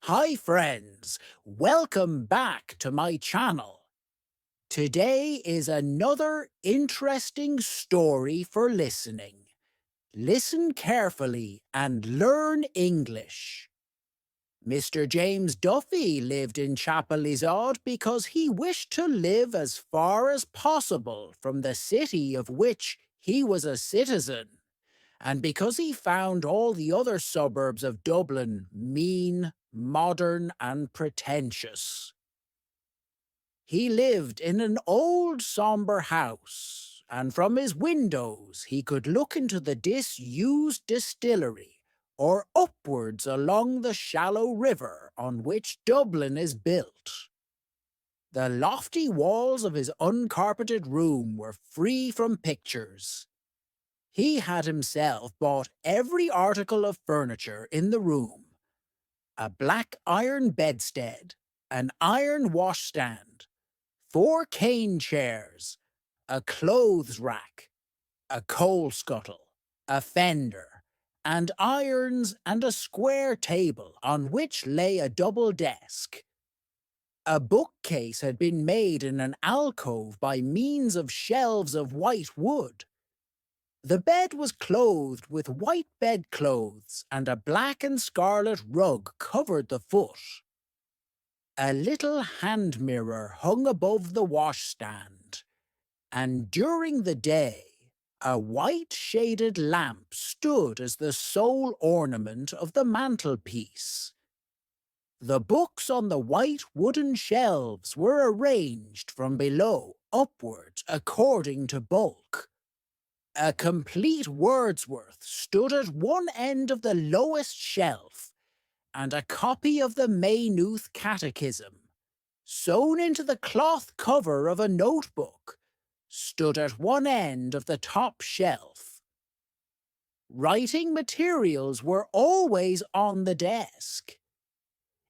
Hi friends, welcome back to my channel. Today is another interesting story for listening. Listen carefully and learn English. Mr. James Duffy lived in Chapelizod because he wished to live as far as possible from the city of which he was a citizen, and because he found all the other suburbs of Dublin mean, modern, and pretentious. He lived in an old sombre house, and from his windows he could look into the disused distillery, or upwards along the shallow river on which Dublin is built. The lofty walls of his uncarpeted room were free from pictures. He had himself bought every article of furniture in the room: a black iron bedstead, an iron washstand, 4 cane chairs, a clothes rack, a coal scuttle, a fender, and irons, and a square table on which lay a double desk. A bookcase had been made in an alcove by means of shelves of white wood. The bed was clothed with white bedclothes, and a black and scarlet rug covered the foot. A little hand mirror hung above the washstand, and during the day a white shaded lamp stood as the sole ornament of the mantelpiece. The books on the white wooden shelves were arranged from below upwards according to bulk. A complete Wordsworth stood at one end of the lowest shelf, and a copy of the Maynooth Catechism, sewn into the cloth cover of a notebook, stood at one end of the top shelf. Writing materials were always on the desk.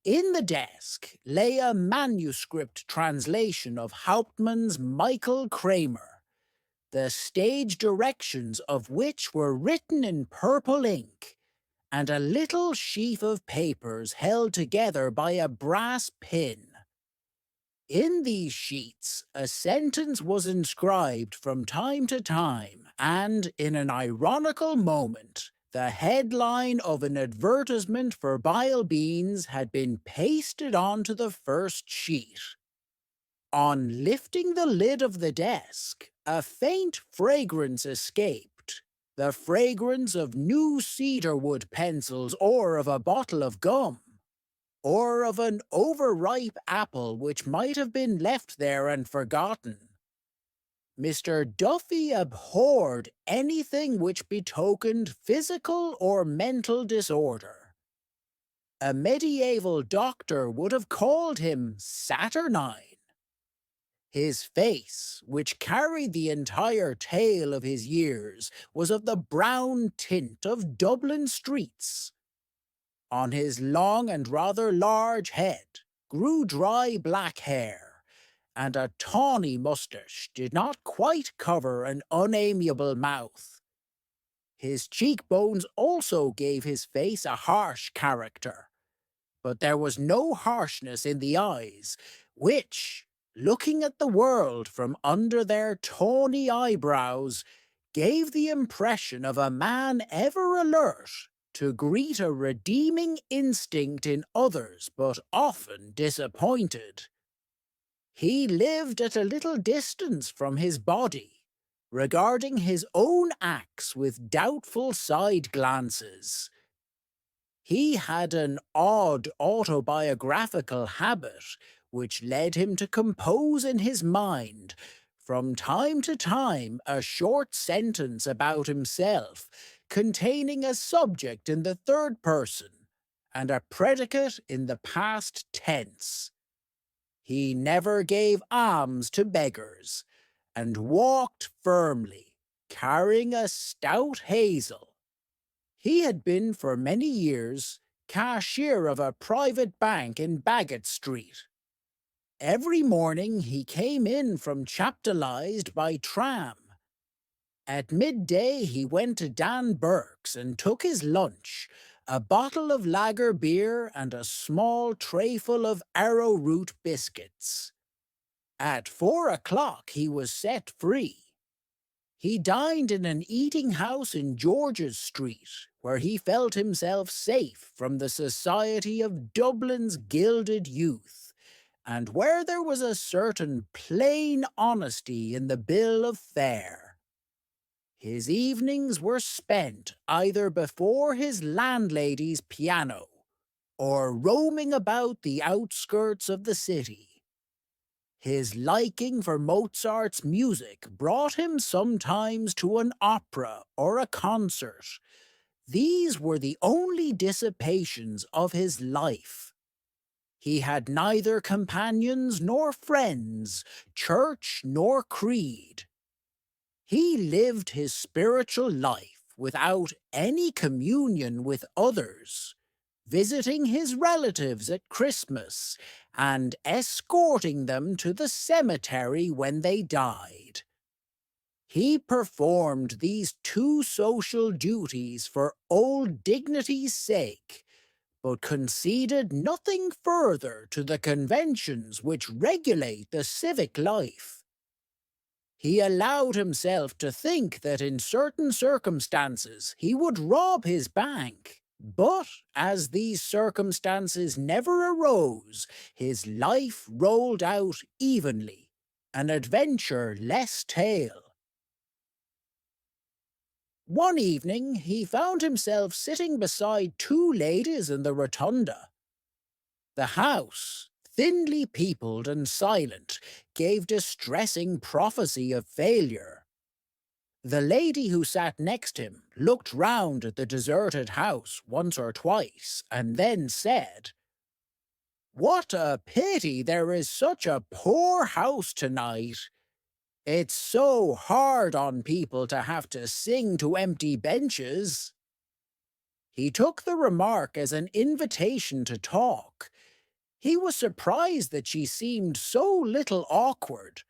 In the desk lay a manuscript translation of Hauptmann's Michael Kramer, the stage directions of which were written in purple ink, and a little sheaf of papers held together by a brass pin. In these sheets a sentence was inscribed from time to time, and in an ironical moment the headline of an advertisement for bile beans had been pasted onto the first sheet. On lifting the lid of the desk, a faint fragrance escaped, the fragrance of new cedarwood pencils, or of a bottle of gum, or of an overripe apple which might have been left there and forgotten. Mr. Duffy abhorred anything which betokened physical or mental disorder. A medieval doctor would have called him saturnine. His face, which carried the entire tale of his years, was of the brown tint of Dublin streets. On his long and rather large head grew dry black hair, and a tawny moustache did not quite cover an unamiable mouth. His cheekbones also gave his face a harsh character, but there was no harshness in the eyes, which, looking at the world from under their tawny eyebrows, gave the impression of a man ever alert to greet a redeeming instinct in others, but often disappointed. He lived at a little distance from his body, regarding his own acts with doubtful side glances. He had an odd autobiographical habit which led him to compose in his mind, from time to time, a short sentence about himself, containing a subject in the third person and a predicate in the past tense. He never gave alms to beggars, and walked firmly, carrying a stout hazel. He had been for many years cashier of a private bank in Baggot Street. Every morning he came in from Chapdelaized by tram. At midday he went to Dan Burke's and took his lunch, a bottle of lager beer, and a small trayful of arrowroot biscuits. At 4 o'clock he was set free. He dined in an eating-house in George's Street, where he felt himself safe from the society of Dublin's gilded youth, and where there was a certain plain honesty in the bill of fare. His evenings were spent either before his landlady's piano, or roaming about the outskirts of the city. His liking for Mozart's music brought him sometimes to an opera or a concert. These were the only dissipations of his life. He had neither companions nor friends, church nor creed. He lived his spiritual life without any communion with others, visiting his relatives at Christmas and escorting them to the cemetery when they died. He performed these two social duties for old dignity's sake, but conceded nothing further to the conventions which regulate the civic life. He allowed himself to think that in certain circumstances he would rob his bank, but as these circumstances never arose, his life rolled out evenly, an adventure less tale. One evening he found himself sitting beside two ladies in the rotunda. The house, thinly peopled and silent, gave distressing prophecy of failure. The lady who sat next him looked round at the deserted house once or twice, and then said, "What a pity there is such a poor house tonight! It's so hard on people to have to sing to empty benches." He took the remark as an invitation to talk. He was surprised that she seemed so little awkward.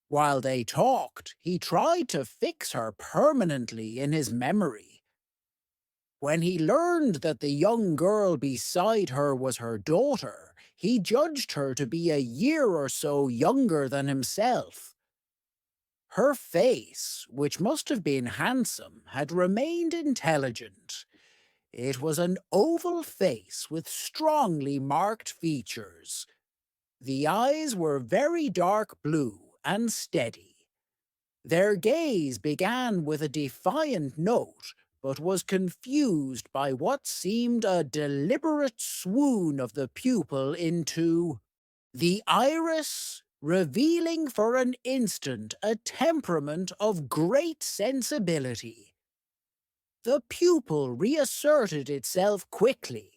While they talked, he tried to fix her permanently in his memory. When he learned that the young girl beside her was her daughter, he judged her to be a year or so younger than himself. Her face, which must have been handsome, had remained intelligent. It was an oval face with strongly marked features. The eyes were very dark blue and steady. Their gaze began with a defiant note, but was confused by what seemed a deliberate swoon of the pupil into the iris, revealing for an instant a temperament of great sensibility. The pupil reasserted itself quickly.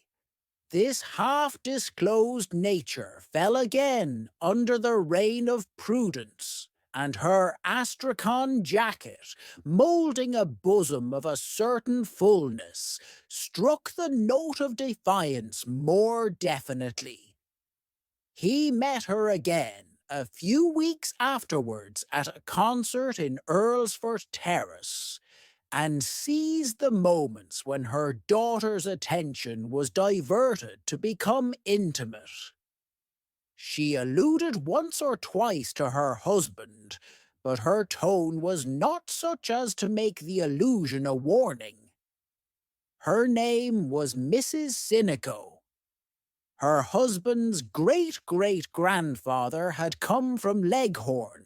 This half-disclosed nature fell again under the reign of prudence, and her astrakhan jacket, moulding a bosom of a certain fullness, struck the note of defiance more definitely. He met her again a few weeks afterwards at a concert in Earlsfort Terrace, and seized the moments when her daughter's attention was diverted to become intimate. She alluded once or twice to her husband, but her tone was not such as to make the allusion a warning. Her name was Mrs. Sinico. Her husband's great-great-grandfather had come from Leghorn.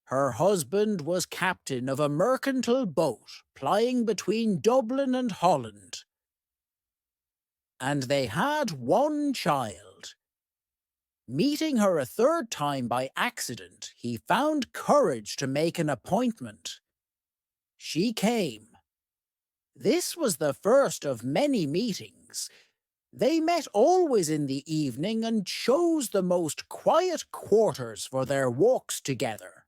Her husband was captain of a mercantile boat plying between Dublin and Holland, and they had one child. Meeting her a third time by accident, he found courage to make an appointment. She came. This was the first of many meetings. They met always in the evening and chose the most quiet quarters for their walks together.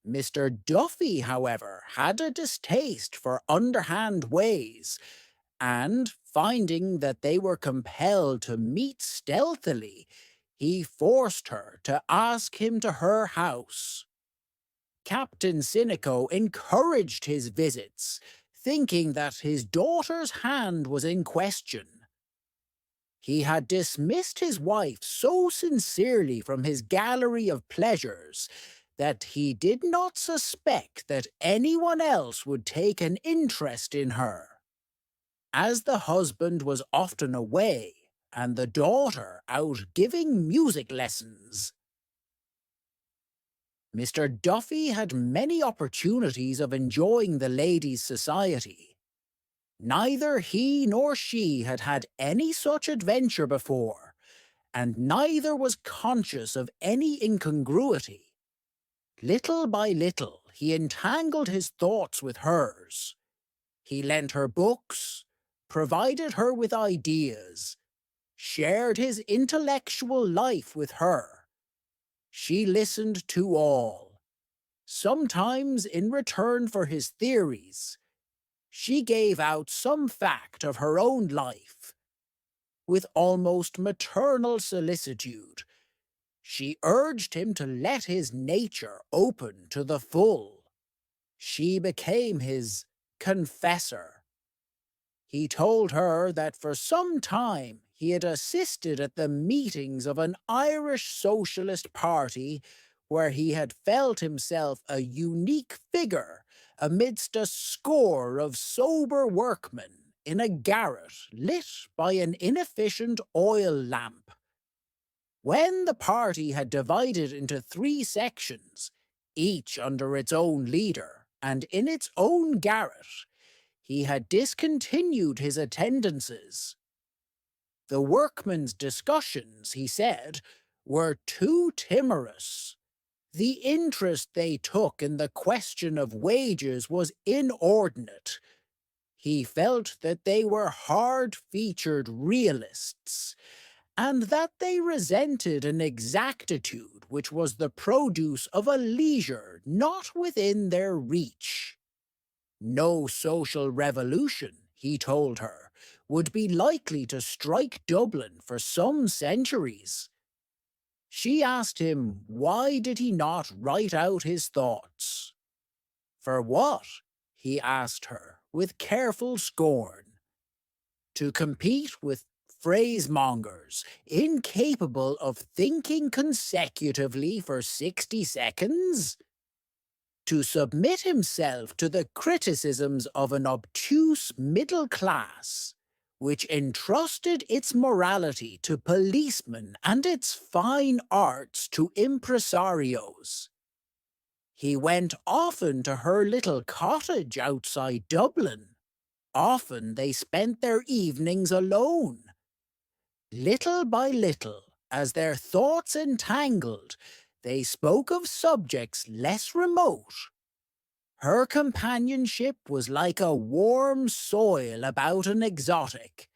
Mr. Duffy, however, had a distaste for underhand ways, and, finding that they were compelled to meet stealthily, he forced her to ask him to her house. Captain Sinico encouraged his visits, thinking that his daughter's hand was in question. He had dismissed his wife so sincerely from his gallery of pleasures that he did not suspect that anyone else would take an interest in her. As the husband was often away, and the daughter out giving music lessons, Mr. Duffy had many opportunities of enjoying the lady's society. Neither he nor she had had any such adventure before, and neither was conscious of any incongruity. Little by little he entangled his thoughts with hers. He lent her books, provided her with ideas, shared his intellectual life with her. She listened to all. Sometimes in return for his theories, she gave out some fact of her own life. With almost maternal solicitude, she urged him to let his nature open to the full. She became his confessor. He told her that for some time he had assisted at the meetings of an Irish socialist party where he had felt himself a unique figure amidst a score of sober workmen in a garret lit by an inefficient oil lamp. When the party had divided into 3 sections, each under its own leader and in its own garret, he had discontinued his attendances. The workmen's discussions, he said, were too timorous. The interest they took in the question of wages was inordinate. He felt that they were hard-featured realists, and that they resented an exactitude which was the produce of a leisure not within their reach. No social revolution, he told her, would be likely to strike Dublin for some centuries. She asked him why did he not write out his thoughts. For what? He asked her, with careful scorn. To compete with phrasemongers, incapable of thinking consecutively for 60 seconds? To submit himself to the criticisms of an obtuse middle class, which entrusted its morality to policemen and its fine arts to impresarios. He went often to her little cottage outside Dublin. Often they spent their evenings alone. Little by little, as their thoughts entangled, they spoke of subjects less remote. Her companionship was like a warm soil about an exotic.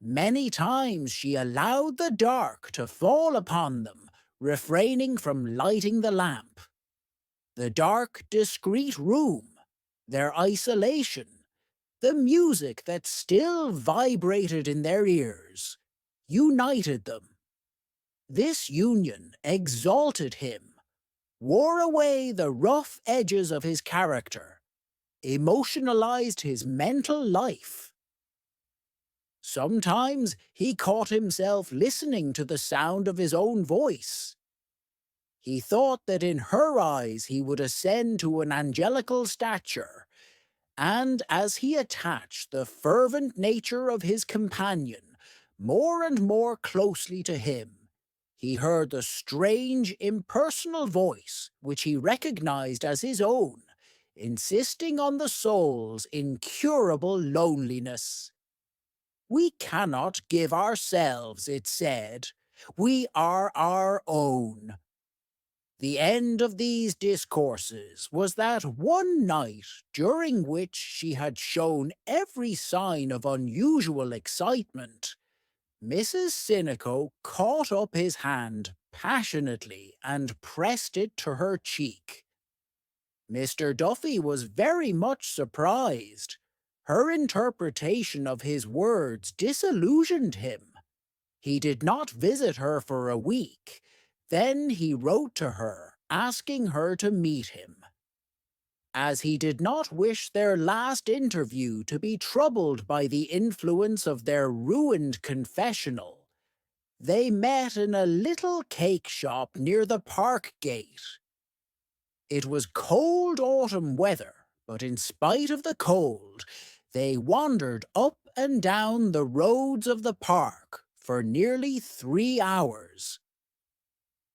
Many times she allowed the dark to fall upon them, refraining from lighting the lamp. The dark, discreet room, their isolation, the music that still vibrated in their ears, united them. This union exalted him, wore away the rough edges of his character, emotionalized his mental life. Sometimes he caught himself listening to the sound of his own voice. He thought that in her eyes he would ascend to an angelical stature, and as he attached the fervent nature of his companion more and more closely to him, he heard the strange, impersonal voice which he recognized as his own, insisting on the soul's incurable loneliness. We cannot give ourselves, it said. We are our own. The end of these discourses was that one night during which she had shown every sign of unusual excitement, Mrs. Sinico caught up his hand passionately and pressed it to her cheek. Mr. Duffy was very much surprised. Her interpretation of his words disillusioned him. He did not visit her for a week. Then he wrote to her, asking her to meet him. as he did not wish their last interview to be troubled by the influence of their ruined confessional. They met in a little cake shop near the park gate. It was cold autumn weather, but in spite of the cold, they wandered up and down the roads of the park for nearly 3 hours.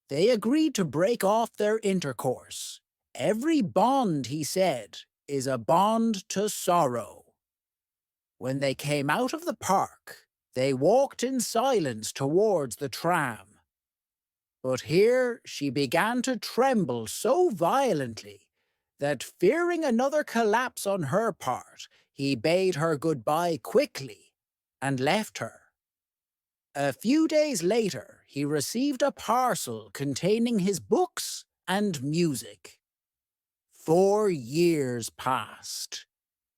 They agreed to break off their intercourse. Every bond, he said, is a bond to sorrow. When they came out of the park, they walked in silence towards the tram. But here she began to tremble so violently that, fearing another collapse on her part, he bade her goodbye quickly and left her. A few days later, he received a parcel containing his books and music. 4 years passed.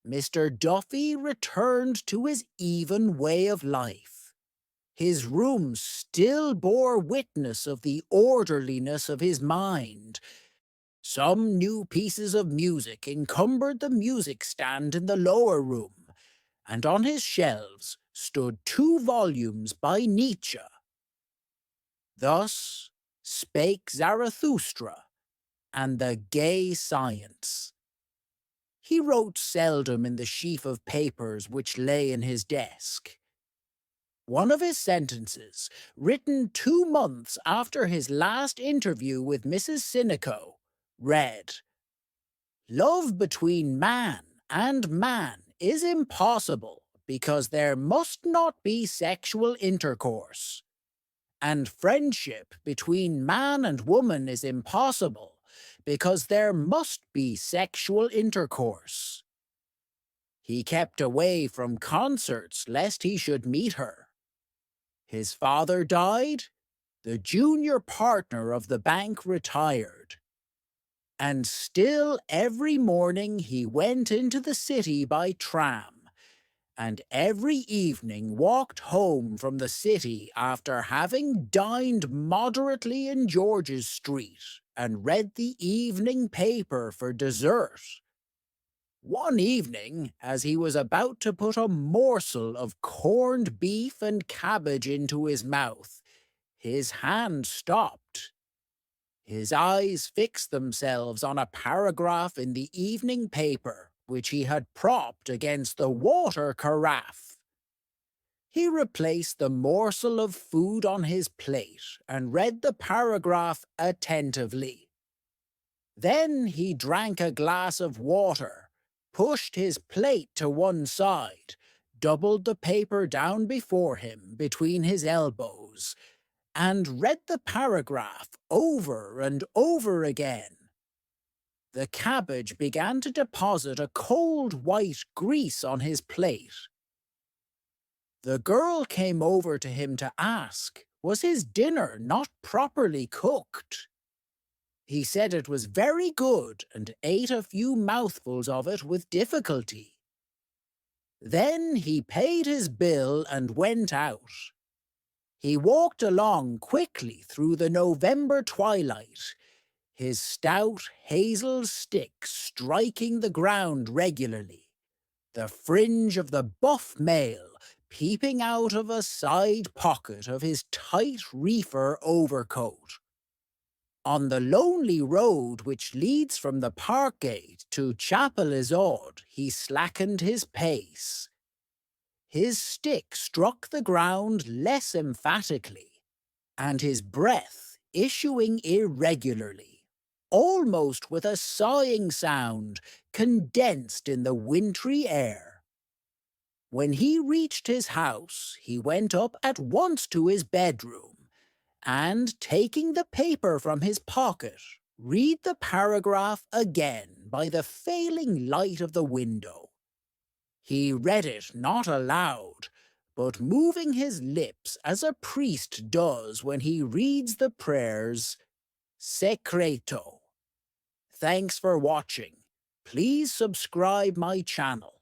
Mr. Duffy returned to his even way of life. His room still bore witness of the orderliness of his mind. Some new pieces of music encumbered the music stand in the lower room, and on his shelves stood 2 volumes by Nietzsche. Thus spake Zarathustra and the gay science. He wrote seldom in the sheaf of papers which lay in his desk. One of his sentences, written 2 months after his last interview with Mrs. Sinico, read, "Love between man and man is impossible because there must not be sexual intercourse. And friendship between man and woman is impossible because there must be sexual intercourse." He kept away from concerts lest he should meet her. His father died, the junior partner of the bank retired. And still every morning he went into the city by tram, and every evening walked home from the city after having dined moderately in George's Street and read the evening paper for dessert. One evening, as he was about to put a morsel of corned beef and cabbage into his mouth, his hand stopped. His eyes fixed themselves on a paragraph in the evening paper which he had propped against the water carafe. He replaced the morsel of food on his plate and read the paragraph attentively. Then he drank a glass of water, pushed his plate to one side, doubled the paper down before him between his elbows, and read the paragraph over and over again. The cabbage began to deposit a cold white grease on his plate. The girl came over to him to ask, was his dinner not properly cooked? He said it was very good and ate a few mouthfuls of it with difficulty. Then he paid his bill and went out. He walked along quickly through the November twilight, his stout hazel stick striking the ground regularly, the fringe of the buff mail peeping out of a side pocket of his tight reefer overcoat. On the lonely road which leads from the park gate to Chapel-Izod, he slackened his pace. His stick struck the ground less emphatically, and his breath issuing irregularly, almost with a sighing sound, condensed in the wintry air. When he reached his house, he went up at once to his bedroom, and, taking the paper from his pocket, read the paragraph again by the failing light of the window. He read it not aloud, but moving his lips as a priest does when he reads the prayers, Secreto. Thanks for watching. Please subscribe my channel.